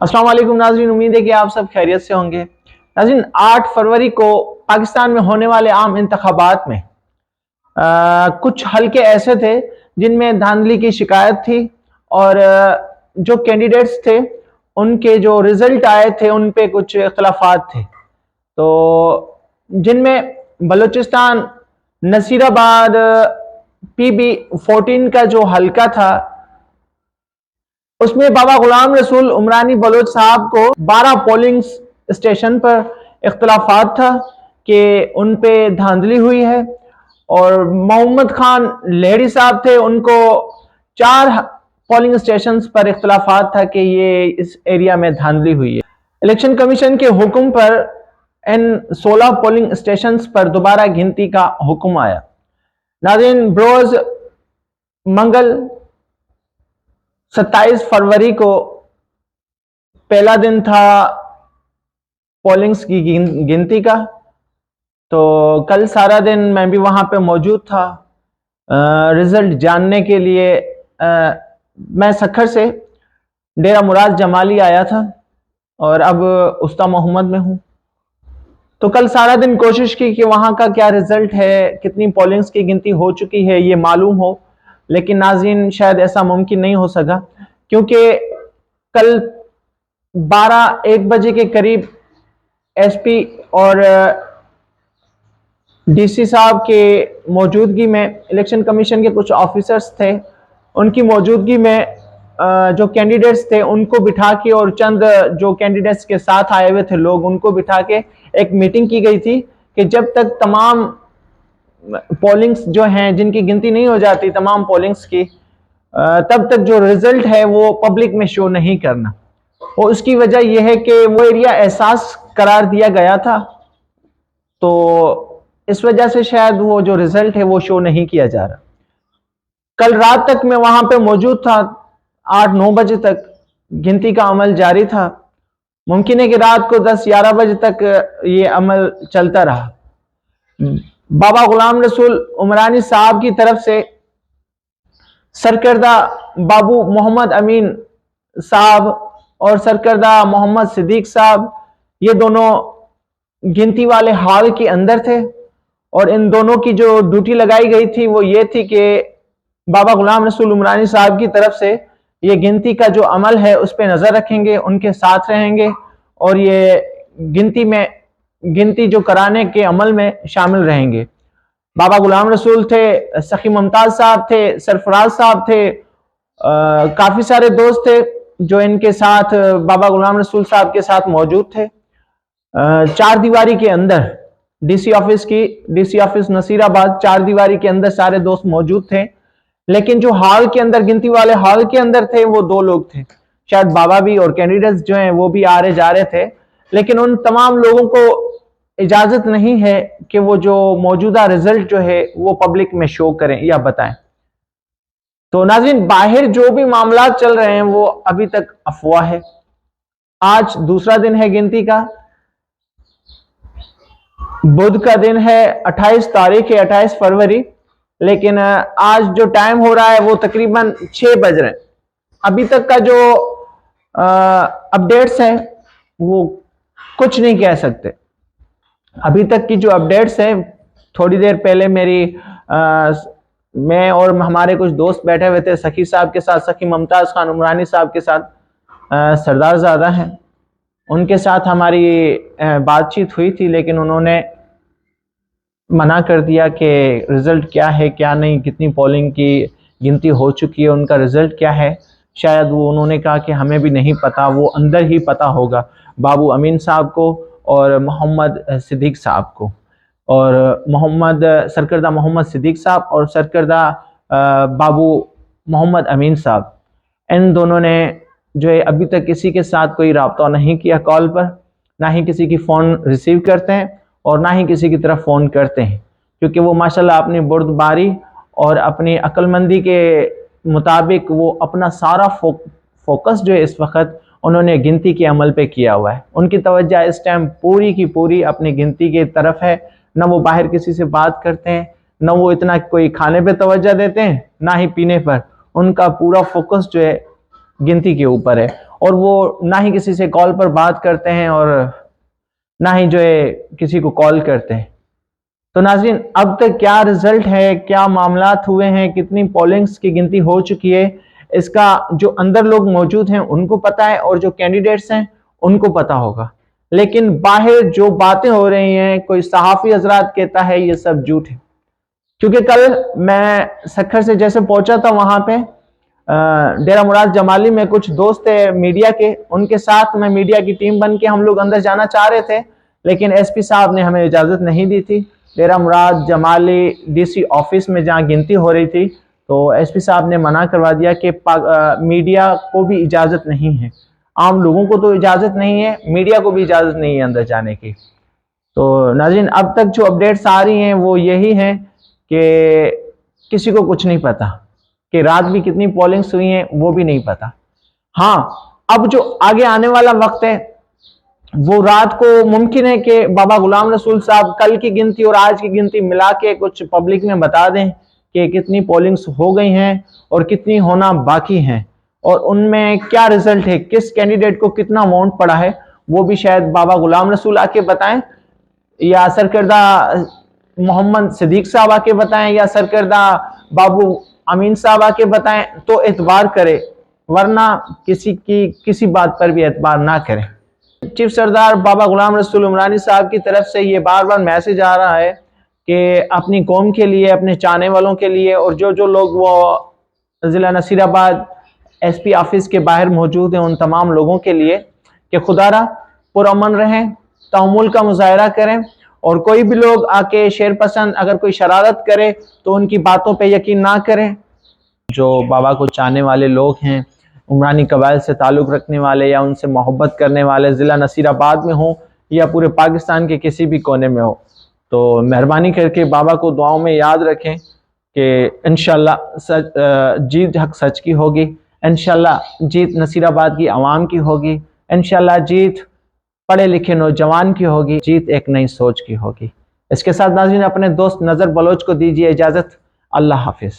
अस्सलाम वालेकुम नाज़रीन, उम्मीद है कि आप सब खैरियत से होंगे। नाज़रीन, 8 फरवरी को पाकिस्तान में होने वाले आम इंतखाबात में कुछ हलके ऐसे थे जिनमें धांधली की शिकायत थी और जो कैंडिडेट्स थे उनके जो रिजल्ट आए थे उन पे कुछ इख्तलाफात थे। तो जिनमें बलूचिस्तान नसीराबाद PB14 का जो हलका था उसमें बाबा गुलाम रसूल उमरानी बलोच साहब को 12 पोलिंग स्टेशन पर इख्तलाफात था कि उन पे धांधली हुई है, और मोहम्मद खान लेहड़ी साहब थे, उनको 4 पोलिंग स्टेशन पर इख्तलाफात था कि ये इस एरिया में धांधली हुई है। इलेक्शन कमीशन के हुक्म पर इन 16 पोलिंग स्टेशन पर दोबारा गिनती का हुक्म आया। नाज़रीन, बरोज मंगल 27 फरवरी को पहला दिन था पोलिंग्स की गिनती का। तो कल सारा दिन मैं भी वहां पे मौजूद था रिजल्ट जानने के लिए। मैं सखर से डेरा मुराद जमाली आया था और अब उस्ता मोहम्मद में हूं। तो कल सारा दिन कोशिश की कि वहां का क्या रिजल्ट है, कितनी पोलिंग्स की गिनती हो चुकी है, ये मालूम हो, लेकिन नाज़रीन शायद ऐसा मुमकिन नहीं हो सका, क्योंकि कल 12-1 बजे के करीब SP और DC साहब के मौजूदगी में, इलेक्शन कमीशन के कुछ ऑफिसर्स थे, उनकी मौजूदगी में जो कैंडिडेट्स थे उनको बिठा के और चंद जो कैंडिडेट्स के साथ आए हुए थे लोग, उनको बिठा के एक मीटिंग की गई थी कि जब तक तमाम पोलिंग्स जो हैं जिनकी गिनती नहीं हो जाती तमाम पोलिंग्स की, तब तक जो रिजल्ट है वो पब्लिक में शो नहीं करना। और उसकी वजह यह है कि वो एरिया एहसास करार दिया गया था, तो इस वजह से शायद वो जो रिजल्ट है वो शो नहीं किया जा रहा। कल रात तक मैं वहां पे मौजूद था, 8-9 बजे तक गिनती का अमल जारी था। मुमकिन है कि रात को 10-11 बजे तक ये अमल चलता रहा। बाबा गुलाम रसूल उमरानी साहब की तरफ से सरकर्दा बाबू मोहम्मद अमीन साहब और सरकर्दा मोहम्मद सिद्दीक साहब, ये दोनों गिनती वाले हॉल के अंदर थे, और इन दोनों की जो ड्यूटी लगाई गई थी वो ये थी कि बाबा गुलाम रसूल उमरानी साहब की तरफ से ये गिनती का जो अमल है उस पर नजर रखेंगे, उनके साथ रहेंगे और ये गिनती जो कराने के अमल में शामिल रहेंगे। बाबा गुलाम रसूल थे, सखी मुमताज साहब थे, सरफराज साहब थे, काफी सारे दोस्त थे जो इनके साथ बाबा गुलाम रसूल साहब के साथ मौजूद थे। 4 दीवारी के अंदर DC ऑफिस नसीराबाद 4 दीवारी के अंदर सारे दोस्त मौजूद थे, लेकिन जो हॉल के अंदर, गिनती वाले हॉल के अंदर थे, वो 2 लोग थे। शायद बाबा भी और कैंडिडेट्स जो हैं वो भी आ रहे जा रहे थे, लेकिन उन तमाम लोगों को इजाजत नहीं है कि वो जो मौजूदा रिजल्ट जो है वो पब्लिक में शो करें या बताएं। तो नाज़रीन, बाहर जो भी मामला चल रहे हैं वो अभी तक अफवाह है। आज दूसरा दिन है गिनती का, बुध का दिन है, 28 तारीख है, 28 फरवरी, लेकिन आज जो टाइम हो रहा है वो तकरीबन 6 बज रहे हैं। अभी तक का जो अपडेट्स हैं वो कुछ नहीं कह सकते। अभी तक की जो अपडेट्स हैं, थोड़ी देर पहले मैं और हमारे कुछ दोस्त बैठे हुए थे सखी साहब के साथ, सखी मुमताज खान उमरानी साहब के साथ, सरदार ज़ादा हैं, उनके साथ हमारी बातचीत हुई थी, लेकिन उन्होंने मना कर दिया कि रिजल्ट क्या है क्या नहीं, कितनी पोलिंग की गिनती हो चुकी है, उनका रिजल्ट क्या है। शायद वो उन्होंने कहा कि हमें भी नहीं पता, वो अंदर ही पता होगा बाबू अमीन साहब को और मोहम्मद सिद्दीक साहब को, और सरकर्दा मोहम्मद सिद्दीक साहब और सरकर्दा बाबू मोहम्मद अमीन साहब, इन दोनों ने जो है अभी तक किसी के साथ कोई रब्ता नहीं किया कॉल पर, ना ही किसी की फ़ोन रिसीव करते हैं और ना ही किसी की तरफ फ़ोन करते हैं, क्योंकि वो माशाल्लाह अपनी बुर्दबारी और अपनी अक्लमंदी के मुताबिक वो अपना सारा फोकस जो है इस वक्त उन्होंने गिनती के अमल पे किया हुआ है। उनकी तवज्जो इस टाइम पूरी की पूरी अपनी गिनती की तरफ है। न वो बाहर किसी से बात करते हैं, न वो इतना कोई खाने पे तवज्जो देते हैं, ना ही पीने पर। उनका पूरा फोकस जो है गिनती के ऊपर है। और वो ना ही किसी से कॉल पर बात करते हैं और ना ही जो है किसी को कॉल करते हैं। तो नाज़रीन, अब तक क्या रिजल्ट है, क्या मामलात हुए हैं, कितनी पोलिंग्स की गिनती हो चुकी है, इसका जो अंदर लोग मौजूद हैं उनको पता है और जो कैंडिडेट्स हैं उनको पता होगा। लेकिन बाहर जो बातें हो रही हैं, कोई सहाफ़ी हजरात कहता है ये सब झूठ है। क्योंकि कल मैं सक्खर से जैसे पहुंचा था वहां पे डेरा मुराद जमाली में कुछ दोस्त है मीडिया के, उनके साथ मैं मीडिया की टीम बन के हम लोग अंदर जाना चाह रहे थे, लेकिन एसपी साहब ने हमें इजाजत नहीं दी थी। डेरा मुराद जमाली डीसी ऑफिस में जहां गिनती हो रही थी तो एसपी साहब ने मना करवा दिया कि मीडिया को भी इजाजत नहीं है, आम लोगों को तो इजाजत नहीं है, मीडिया को भी इजाजत नहीं है अंदर जाने की। तो नाज़रीन, अब तक जो अपडेट्स आ रही हैं वो यही हैं कि किसी को कुछ नहीं पता कि रात भी कितनी पोलिंग्स हुई हैं, वो भी नहीं पता। हाँ, अब जो आगे आने वाला वक्त है वो रात को मुमकिन है कि बाबा गुलाम रसूल साहब कल की गिनती और आज की गिनती मिला के कुछ पब्लिक में बता दें कि कितनी पोलिंग्स हो गई हैं और कितनी होना बाकी हैं और उनमें क्या रिजल्ट है, किस कैंडिडेट को कितना अमाउंट पड़ा है, वो भी शायद बाबा गुलाम रसूल आके बताएं या सरकर्दा मोहम्मद सिद्दीक साहब आके बताएं या सरकर्दा बाबू अमीन साहब आके बताएं तो एतबार करे, वरना किसी बात पर भी एतबार ना करें। चीफ सरदार बाबा गुलाम रसूल उमरानी साहब की तरफ से ये बार बार मैसेज आ रहा है कि अपनी कौम के लिए, अपने चाहने वालों के लिए और जो जो लोग वो ज़िला नसीराबाद एसपी ऑफिस के बाहर मौजूद हैं उन तमाम लोगों के लिए कि खुदारा पुरअमन रहें, तहम्मुल का मुजाहरा करें और कोई भी लोग आके शेर पसंद अगर कोई शरारत करे तो उनकी बातों पे यकीन ना करें। जो बाबा को चाहने वाले लोग हैं, उमरानी कबाइल से ताल्लुक़ रखने वाले या उनसे मोहब्बत करने वाले, ज़िला नसीराबाद में हो या पूरे पाकिस्तान के किसी भी कोने में हो, तो मेहरबानी करके बाबा को दुआओं में याद रखें कि इंशाअल्लाह जीत हक सच की होगी, इंशाअल्लाह जीत नसीराबाद की आवाम की होगी, इंशाअल्लाह जीत पढ़े लिखे नौजवान की होगी, जीत एक नई सोच की होगी। इसके साथ नाज़रीन अपने दोस्त नज़र बलोच को दीजिए इजाज़त। अल्लाह हाफिज़।